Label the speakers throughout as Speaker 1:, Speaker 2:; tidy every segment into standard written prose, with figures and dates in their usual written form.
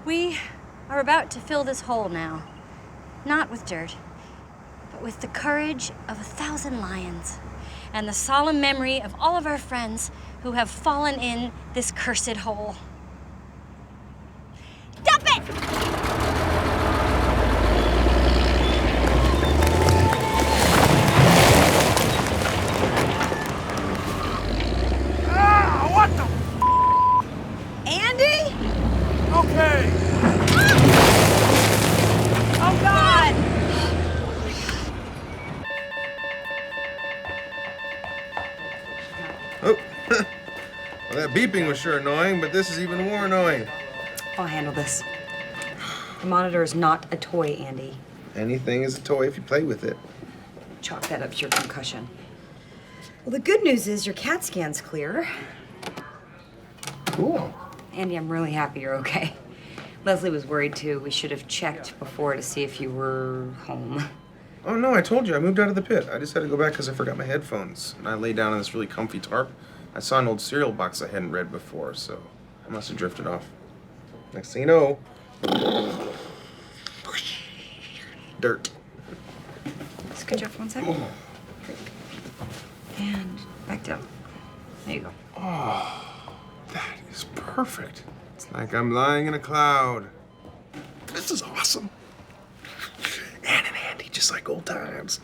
Speaker 1: We are about to fill this hole now. Not with dirt, but with the courage of 1,000 lions and the solemn memory of all of our friends who have fallen in this cursed hole. Dump it!
Speaker 2: What the
Speaker 1: Andy?
Speaker 2: Okay.
Speaker 1: Oh, God!
Speaker 3: Oh, well, that beeping was sure annoying, but this is even more annoying.
Speaker 4: I'll handle this. The monitor is not a toy, Andy.
Speaker 3: Anything is a toy if you play with it.
Speaker 4: Chalk that up to your concussion. Well, the good news is your CAT scan's clear.
Speaker 3: Cool.
Speaker 4: Andy, I'm really happy you're okay. Leslie was worried too. We should have checked before to see if you were home.
Speaker 3: Oh, no, I told you. I moved out of the pit. I just had to go back because I forgot my headphones. And I lay down on this really comfy tarp. I saw an old cereal box I hadn't read before, so I must have drifted off. Next thing you know... dirt.
Speaker 4: Scooch up 1 second. And back down. There you go.
Speaker 3: Oh, that is perfect. It's like I'm lying in a cloud. This is awesome. Ann and Andy, just like old times.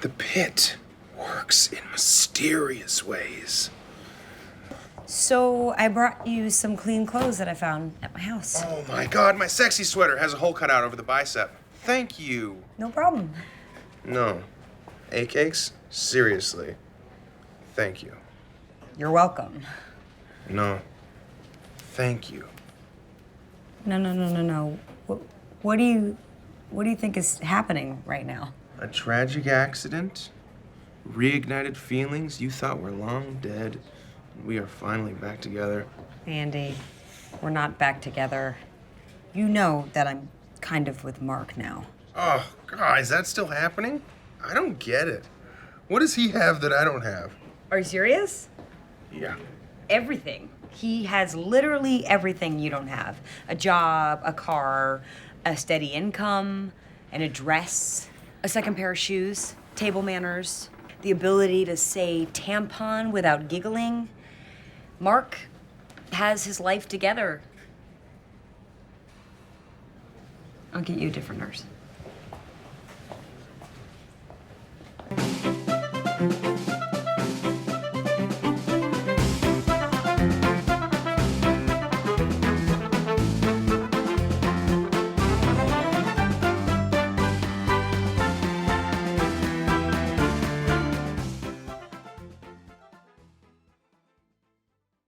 Speaker 3: The pit works in mysterious ways.
Speaker 4: So I brought you some clean clothes that I found at my house.
Speaker 3: Oh my God, my sexy sweater has a hole cut out over the bicep. Thank you.
Speaker 4: No problem.
Speaker 3: No. A-cakes? Seriously. Thank you.
Speaker 4: You're welcome.
Speaker 3: No. Thank you.
Speaker 4: No. What do you think is happening right now?
Speaker 3: A tragic accident, reignited feelings you thought were long dead. We are finally back together.
Speaker 4: Andy, we're not back together. You know that I'm kind of with Mark now.
Speaker 3: Oh, God, is that still happening? I don't get it. What does he have that I don't have?
Speaker 4: Are you serious?
Speaker 3: Yeah.
Speaker 4: Everything. He has literally everything you don't have. A job, a car, a steady income, an address, a second pair of shoes, table manners, the ability to say tampon without giggling. Mark has his life together. I'll get you a different nurse.